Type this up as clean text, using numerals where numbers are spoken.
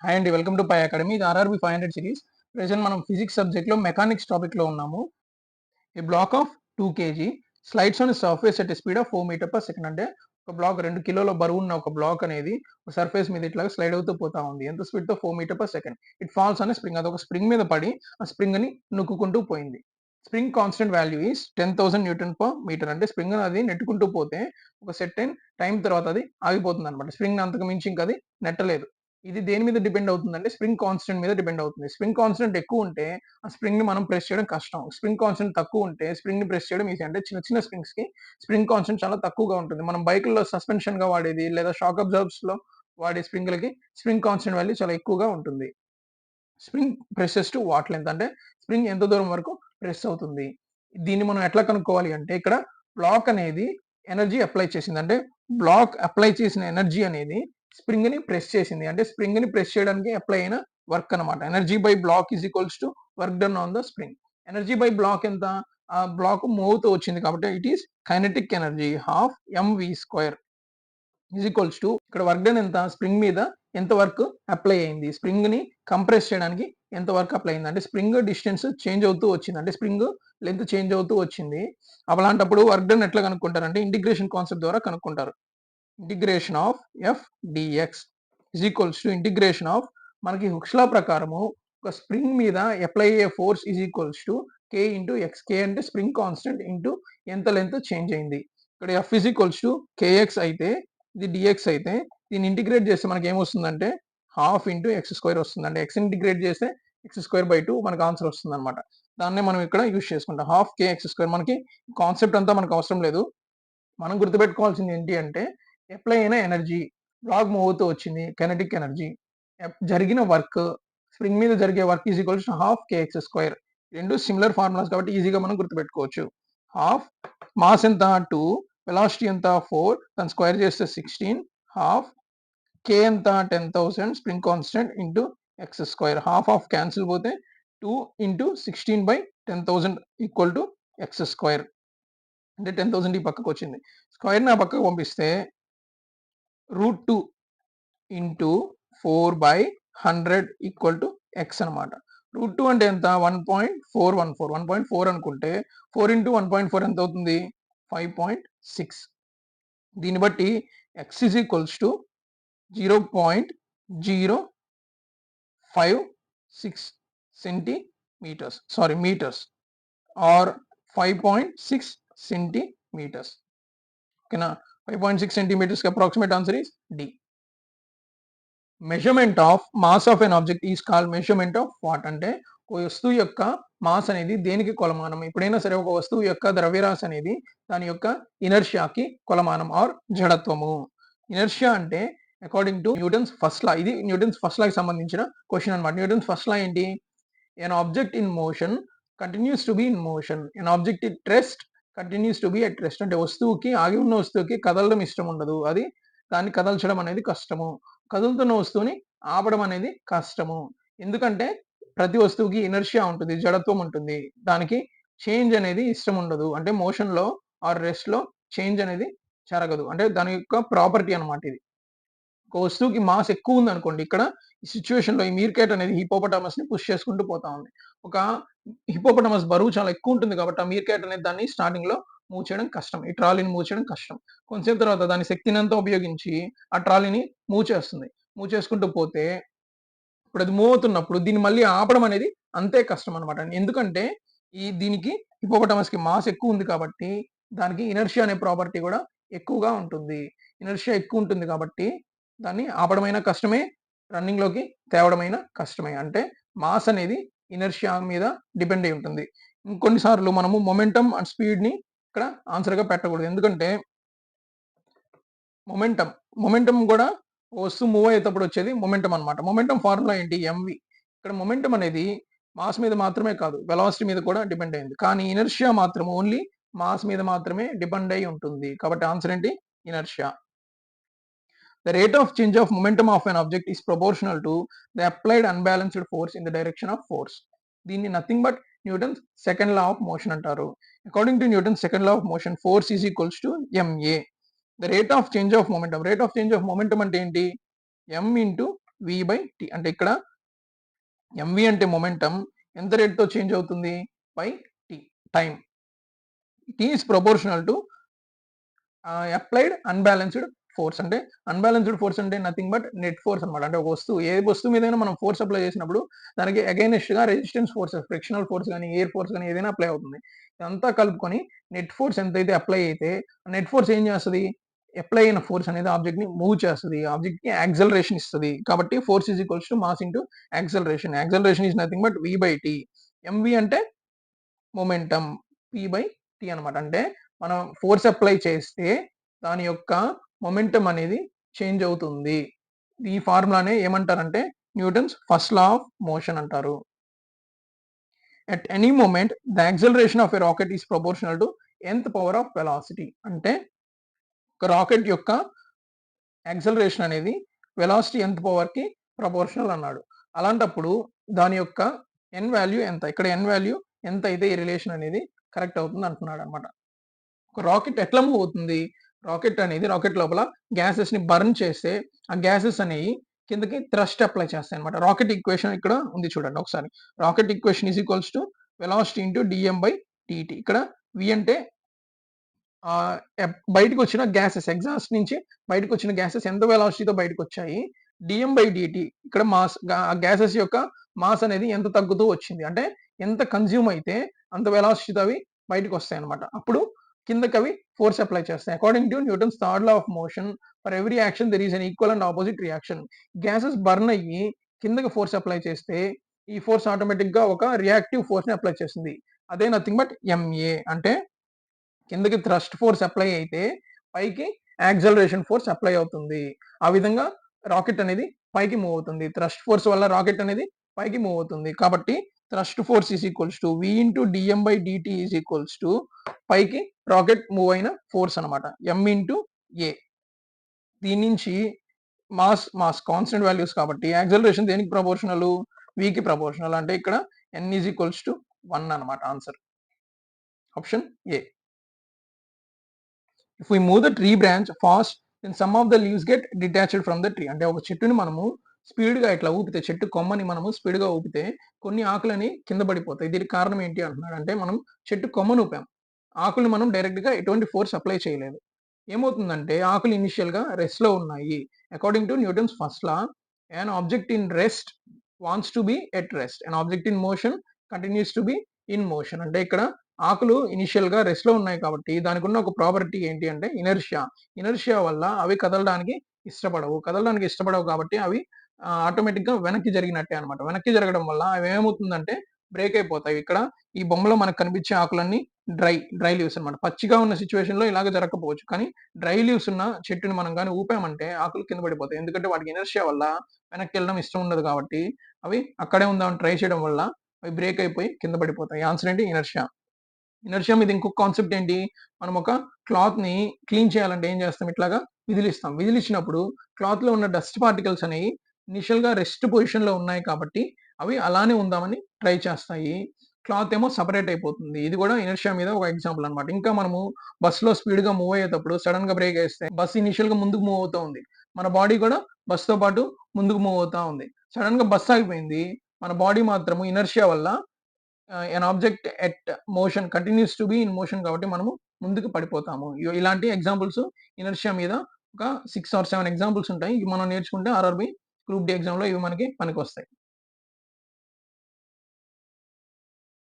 Hi అండి. Welcome to Pi academy. ఇది RRB 500 series. Present మనం ఫిజిక్స్ సబ్జెక్ట్‌లో మెకానిక్స్ టాపిక్‌లో ఉన్నాము. A block of 2 KG slides on surface at a speed of 4 meter per second. అంటే ఒక బ్లాక్ 2 కిలోల బరువున్న ఒక బ్లాక్ అనేది సర్ఫేస్ మీద ఇట్లాగా స్లైడ్ అవుతూ పోతా ఉంది. ఎంత స్పీడ్‌తో 4 meter per second. It falls on a spring. అదొక స్ప్రింగ్ మీద పడి ఆ స్ప్రింగ్‌ని నొక్కుకుంటూ పోయింది. Spring constant value is 10,000 newton per meter. అంటే స్ప్రింగ్ అది నెట్టుకుంటూ పోతే ఒక సెర్టైన్ టైమ్ తర్వాత అది ఆగిపోతుందన్నమాట. స్ప్రింగ్‌ని అంతకు మించి ఇంక అది నెట్టలేదు. ఇది దేని మీద డిపెండ్ అవుతుందంటే స్ప్రింగ్ కాన్స్టెంట్ మీద డిపెండ్ అవుతుంది. స్ప్రింగ్ కాన్స్టెంట్ ఎక్కువుంటే ఆ స్ప్రింగ్‌ని మనం ప్రెస్ చేయడం కష్టం. స్ప్రింగ్ కాన్స్టెంట్ తక్కువుంటే స్ప్రింగ్‌ని ప్రెస్ చేయడం ఈజీ. అంటే చిన్న చిన్న స్ప్రింగ్స్‌కి స్ప్రింగ్ కాన్స్టెంట్ చాలా తక్కువగా ఉంటుంది. మనం బైకుల్లో సస్పెన్షన్‌గా వాడేది లేదా షాక్ అబ్జార్బర్స్‌లో వాడే స్ప్రింగ్‌లకి స్ప్రింగ్ కాన్స్టెంట్ వాల్యూ చాలా ఎక్కువగా ఉంటుంది. Spring presses to what length అంటే స్ప్రింగ్ ఎంత దూరం వరకు ప్రెస్ అవుతుంది. దీన్ని మనం ఎట్లా కనుక్కోవాలి అంటే ఇక్కడ బ్లాక్ అనేది ఎనర్జీ అప్లై చేసింది. అంటే బ్లాక్ అప్లై చేసిన ఎనర్జీ అనేది స్ప్రింగ్‌ని ప్రెస్ చేసింది. అంటే స్ప్రింగ్‌ని ప్రెస్ చేయడానికి అప్లై అయిన వర్క్ అన్నమాట. Energy by block is equals to work done on the spring. Energy by block ఎంత? ఆ బ్లాక్ మూవ్ అవుతూ వచ్చింది కాబట్టి it is kinetic energy half mv square is equals to ఇక్కడ వర్క్ డన్ ఎంత? స్ప్రింగ్ మీద ఎంత వర్క్ అప్లై అయింది? స్ప్రింగ్‌ని కంప్రెస్ చేయడానికి ఎంత వర్క్ అప్లై అయింది? అంటే స్ప్రింగ్ డిస్టెన్స్ చేంజ్ అవుతూ వచ్చింది. అంటే స్ప్రింగ్ లెంత్ చేంజ్ అవుతూ వచ్చింది. అలాంటప్పుడు వర్క్ డన్ ఎట్లా కనుక్కుంటారంటే ఇంటిగ్రేషన్ కాన్సెప్ట్ ద్వారా కనుక్కుంటారు. Integration of F DX is equals to integration of మనకి హుక్స్ లా ప్రకారము ఒక స్ప్రింగ్ మీద అప్లై అయ్యే force is equals to K into X. K అంటే స్ప్రింగ్ కాన్స్టెంట్ ఇంటూ ఎంత లెంత్ చేంజ్ అయింది. ఇక్కడ F is equals to KX అయితే ఇది డిఎక్స్ అయితే దీన్ని ఇంటిగ్రేట్ చేస్తే మనకి ఏమొస్తుందంటే హాఫ్ ఇంటూ ఎక్స్ స్క్వేర్ వస్తుంది. అంటే ఎక్స్ ఇంటిగ్రేట్ చేస్తే ఎక్స్ స్క్వేర్ బై 2 మనకు ఆన్సర్ వస్తుంది అనమాట. దాన్నే మనం ఇక్కడ యూజ్ చేసుకుంటాం. హాఫ్ కే ఎక్స్ స్క్వేర్ మనకి కాన్సెప్ట్ అంతా మనకు అవసరం లేదు. మనం గుర్తుపెట్టుకోవాల్సింది ఏంటి అంటే అప్లై అయిన ఎనర్జీ బ్లాక్ మూవ్ అవుతూ వచ్చింది కైనెటిక్ ఎనర్జీ జరిగిన వర్క్ స్ప్రింగ్ మీద జరిగే work is equals half kx square. రెండు సిమిలర్ ఫార్ములాస్ కాబట్టి ఈజీగా మనం గుర్తుపెట్టుకోవచ్చు. హాఫ్ మాస్ ఎంత 2, వెలాసిటీ ఎంత 4, దాని స్క్వేర్ చేస్తే 16, హాఫ్ కే ఎంత 10,000 spring constant into X square. Half of cancel పోతే 2 into 16/10,000 equal to X square. అంటే 10,000 ఈ పక్కకు వచ్చింది. స్క్వేర్‌ని ఆ పక్కకు పంపిస్తే √2 ఇంటూ 4/100 ఈక్వల్ టు ఎక్స్ అనమాట. √2 అంటే ఎంత? 1.414. 1.4 అనుకుంటే 4 ఇంటూ 1.4 ఎంత అవుతుంది? 5.6. దీన్ని బట్టి X is equals to 0.056 centimeters meters or 5.6 centimeters. ఓకేనా? 5.6 సెంటీమీటర్స్‌కి approximate answer is D. Measurement of mass of an object is called measurement of what? అంటే ఒక వస్తువు యొక్క మాస్ అనేది దేనికి కొలమానం? ఎప్పుడైనా సరే ఒక వస్తువు యొక్క ద్రవ్యరాశి అనేది దాని యొక్క ఇనర్షియాకి కొలమానం ఆర్ జడత్వము. ఇనర్షియా అంటే అకార్డింగ్ టు న్యూటన్స్ ఫస్ట్ లా. ఇది న్యూటన్స్ ఫస్ట్ లాకి సంబంధించిన క్వెషన్ అన్నమాట. న్యూటన్స్ ఫస్ట్ లా ఏంటి? An object in motion continues to be in motion. An object at rest continuous to be at rest. అంటే వస్తువుకి ఆగి ఉన్న వస్తువుకి కదలడం ఇష్టం ఉండదు. అది దాన్ని కదల్చడం అనేది కష్టము. కదులుతున్న వస్తువుని ఆపడం అనేది కష్టము. ఎందుకంటే ప్రతి వస్తువుకి ఇనర్షియా ఉంటుంది. జడత్వం ఉంటుంది. దానికి చేంజ్ అనేది ఇష్టం ఉండదు. అంటే మోషన్‌లో ఆర్ రెస్ట్‌లో చేంజ్ అనేది జరగదు. అంటే దాని యొక్క ప్రాపర్టీ అన్నమాట ఇది. ఒక వస్తువుకి మాస్ ఎక్కువుందనుకోండి. ఇక్కడ ఈ సిట్యుయేషన్‌లో ఈ మీర్కేట్ అనేది హిప్పోపోటామస్‌ని పుష్ చేసుకుంటూ పోతా ఉంది. ఒక హిప్పోపోటామస్ బరువు చాలా ఎక్కువుంటుంది కాబట్టి, ఆ మీర్కేట్ అనేది దాన్ని స్టార్టింగ్‌లో మూవ్ చేయడం కష్టం. ఈ ట్రాలీని మూవ్ చేయడం కష్టం. కొంతసేపు తర్వాత దాని శక్తినంతా ఉపయోగించి ఆ ట్రాలీని మూవ్ చేస్తుంది. మూవ్ చేసుకుంటూ పోతే ఇప్పుడది మూవ్ అవుతున్నప్పుడు దీన్ని మళ్ళీ ఆపడం అనేది అంతే కష్టమనమాట. ఎందుకంటే దీనికి హిప్పోపోటామస్‌కి మాస్ ఎక్కువుంది కాబట్టి, దానికి ఇనర్షియా అనే ప్రాపర్టీ గూడా ఎక్కువగా ఉంటుంది. ఇనర్షియా ఎక్కువుంటుంది కాబట్టి, దాన్ని ఆపడమైనా కష్టమే, రన్నింగ్‌లోకి తేవడమైనా కష్టమే. అంటే మాస్ అనేది ఇనర్షియా మీద డిపెండ్ అయి ఉంటుంది. ఇంకొన్ని సార్లు మనము మొమెంటమ్ అండ్ స్పీడ్‌ని ఇక్కడ ఆన్సర్‌గా పెట్టకూడదు. ఎందుకంటే మొమెంటమ్. మొమెంటమ్ గూడా వస్తువు మూవ్ అయ్యేటప్పుడు వచ్చేది మొమెంటమ్ అన్నమాట. మొమెంటమ్ ఫార్ములా ఏంటి? ఎంవి. ఇక్కడ మొమెంటమ్ అనేది మాస్ మీద మాత్రమే కాదు, వెలాసిటీ మీద కూడా డిపెండ్ అయింది. కానీ ఇనర్షియా మాత్రం ఓన్లీ మాస్ మీద మాత్రమే డిపెండ్ అయ్యి ఉంటుంది. కాబట్టి ఆన్సర్ ఏంటి? Inertia. The rate of change of momentum of an object is proportional to the applied unbalanced force in the direction of force. దీన్ని nothing but Newton's second law of motion అంటారు. According to Newton's second law of motion force is equals to MA. The rate of change of momentum. Rate of change of momentum అంటే ఏంటి? M into v/t. అంటే ఇక్కడ mv అంటే momentum ఎంత రేట్‌తో change అవుతుంది? By t time. t is proportional to applied unbalanced force. అంటే unbalanced force అంటే నథింగ్ బట్ నెట్ ఫోర్స్ అన్నమాట. అంటే ఒక వస్తువు ఏ వస్తువు మీదైనా మనం ఫోర్స్ అప్లై చేసినప్పుడు దానికి అగైనెస్ట్‌గా రెసిస్టెన్స్ ఫోర్సెస్, ఫ్రిక్షనల్ ఫోర్స్ గాని, ఎయిర్ ఫోర్స్ గాని ఏదైనా అప్లై అవుతుంది. ఇదంతా కలుపుకొని నెట్ ఫోర్స్ ఎంతైతే అప్లై అయితే నెట్ ఫోర్స్ ఏం చేస్తది? అప్లై అయిన ఫోర్స్ అనేది ఆబ్జెక్ట్‌ని మూవ్ చేస్తది. ఆబ్జెక్ట్‌కి యాక్సెలరేషన్ ఇస్తది. కాబట్టి force is equals to mass into acceleration. Acceleration is nothing but v/t. mv అంటే మొమెంటం, p/t అన్నమాట. అంటే మనం ఫోర్స్ అప్లై చేస్తే దాని యొక్క మొమెంటం అనేది చేంజ్ అవుతుంది. ఈ ఫార్ములానే ఏమంటారంటే Newton's first law of motion అంటారు. At any moment the acceleration of a rocket is proportional to nth power of velocity. అంటే ఒక రాకెట్ యొక్క యాక్సెలరేషన్ అనేది వెలాసిటీ nth పవర్‌కి ప్రపోర్షనల్ అన్నాడు. అలాంటప్పుడు దాని యొక్క n వాల్యూ ఎంత? ఇక్కడ n వాల్యూ ఎంత అయితే ఈ రిలేషన్ అనేది కరెక్ట్ అవుతుంది అంటున్నాడన్నమాట. ఒక రాకెట్ ఎట్లా మూవ్ అవుతుంది? రాకెట్ లోపల గ్యాసెస్‌ని బర్న్ చేస్తే ఆ గ్యాసెస్ అనేయి కిందకి థ్రస్ట్ అప్లై చేస్తాయన్నమాట. రాకెట్ ఈక్వేషన్ ఇక్కడ ఉంది చూడండి ఒకసారి. Rocket equation is equals to velocity into dm/dt. ఇక్కడ v అంటే బయటకొచ్చిన గ్యాసెస్, ఎగ్జాస్ట్ నుంచి బయటకొచ్చిన గ్యాసెస్ ఎంత వెలాసిటీతో బయటకొచ్చాయి. dm/dt ఇక్కడ మాస్, గ్యాసెస్ యొక్క మాస్ అనేది ఎంత తగ్గుతూ వచ్చింది. అంటే ఎంత కన్జ్యూమ్ అయితే అంత వెలాసిటీతో అవి బయటకొస్తాయన్నమాట. అప్పుడు కిందకవి ఫోర్స్ అప్లై చేస్తాయి. According to Newton's third law of motion for every action there is an equal and opposite reaction. Gases burn అయ్యి కిందకి ఫోర్స్ అప్లై చేస్తే ఈ ఫోర్స్ ఆటోమేటిక్‌గా ఒక రియాక్టివ్ ఫోర్స్‌ని అప్లై చేస్తుంది. అదే నథింగ్ బట్ ma. అంటే కిందకి థ్రస్ట్ ఫోర్స్ అప్లై అయితే పైకి యాక్సెలరేషన్ ఫోర్స్ అప్లై అవుతుంది. ఆ విధంగా రాకెట్ అనేది పైకి మూవ్ అవుతుంది. థ్రస్ట్ ఫోర్స్ వల్ల రాకెట్ అనేది పైకి మూవ్ అవుతుంది. కాబట్టి thrust force is equals to v into dm/dt is equals to పైకి రాకెట్ మూవ్ అయిన ఫోర్స్ అన్నమాట. m into a. దీని నుంచి మాస్ కాన్స్టెంట్ వాల్యూస్ కాబట్టి యాక్సెలరేషన్ దేనికి ప్రపోర్షనల్? vకి ప్రపోర్షనల్. అంటే ఇక్కడ n ఈజ్ ఈక్వల్స్ టు 1 అన్నమాట answer. Option A. If we move the tree branch fast then some of the leaves get detached from the tree. అంటే ఒక చెట్టుని మనము స్పీడ్‌గా ఇట్లా ఊపితే, చెట్టు కొమ్మని మనము స్పీడ్‌గా ఊపితే కొన్ని ఆకులని కింద పడిపోతాయి. దీనికి కారణం ఏంటి అంటున్నాడు. అంటే మనం చెట్టు కొమ్మను ఊపాం. ఆకుల్ని మనం డైరెక్ట్‌గా ఎటువంటి ఫోర్స్ అప్లై చేయలేదు. ఏమవుతుందంటే ఆకులు ఇనీషియల్‌గా రెస్ట్‌లో ఉన్నాయి. According to Newton's first law, an object in rest wants to be at rest. An object in motion continues to be in motion. అంటే ఇక్కడ ఆకులు ఇనీషియల్‌గా రెస్ట్‌లో ఉన్నాయి కాబట్టి దానికున్న ఒక ప్రాపర్టీ ఏంటి అంటే ఇనర్షియా. ఇనర్షియా వల్ల అవి కదలడానికి ఇష్టపడవు. కదలడానికి ఇష్టపడవు కాబట్టి అవి ఆటోమేటిక్‌గా వెనక్కి జరిగినట్టే అన్నమాట. వెనక్కి జరగడం వల్ల అవి ఏమవుతుందంటే బ్రేక్ అయిపోతాయి. ఇక్కడ ఈ బొమ్మలో మనకు కనిపించే ఆకులన్నీ డ్రై లీవ్స్ అన్నమాట. పచ్చిగా ఉన్న సిట్యుయేషన్‌లో ఇలాగ జరగకపోవచ్చు. కానీ డ్రై లీవ్స్ ఉన్న చెట్టుని మనం గాని ఊపామంటే ఆకులు కింద పడిపోతాయి. ఎందుకంటే వాటికి ఇనర్షియా వల్ల వెనక్కెళ్ళడం ఇష్టం ఉండదు కాబట్టి అవి అక్కడే ఉందామని ట్రై చేయడం వల్ల అవి బ్రేక్ అయిపోయి కింద పడిపోతాయి. ఆన్సర్ ఏంటి? ఇనర్షియా. ఇనర్షియా మీద ఇంకొక కాన్సెప్ట్ ఏంటి? మనం ఒక క్లాత్‌ని క్లీన్ చేయాలంటే ఏం చేస్తాం? ఇట్లాగా విదిలిస్తాం. విదిలిచ్చినప్పుడు క్లాత్‌లో ఉన్న డస్ట్ పార్టికల్స్ అనేయి ఇనీషియల్‌గా రెస్ట్ పొజిషన్‌లో ఉన్నాయి కాబట్టి అవి అలానే ఉందామని ట్రై చేస్తాయి. క్లాత్ ఏమో సెపరేట్ అయిపోతుంది. ఇది కూడా ఇనర్షియా మీద ఒక ఎగ్జాంపుల్ అన్నమాట. ఇంకా మనము బస్‌లో స్పీడ్‌గా మూవ్ అయ్యేటప్పుడు సడెన్‌గా బ్రేక్ ఏస్తే బస్ ఇనీషియల్‌గా ముందుకు మూవ్ అవుతూ ఉంది. మన బాడీ కూడా బస్‌తో పాటు ముందుకు మూవ్ అవుతా ఉంది. సడెన్‌గా బస్ ఆగిపోయింది. మన బాడీ మాత్రము ఇనర్షియా వల్ల an object at motion continues to be in motion కాబట్టి మనము ముందుకు పడిపోతాము. ఇలాంటి ఎగ్జాంపుల్స్ ఇనర్షియా మీద ఒక 6 ఆర్ 7 ఎగ్జాంపుల్స్ ఉంటాయి. ఇవి మనం నేర్చుకుంటే ఆర్ఆర్‌బీ గ్రూప్ డి ఎగ్జామ్‌లో ఇవి మనకి పనికొస్తాయి.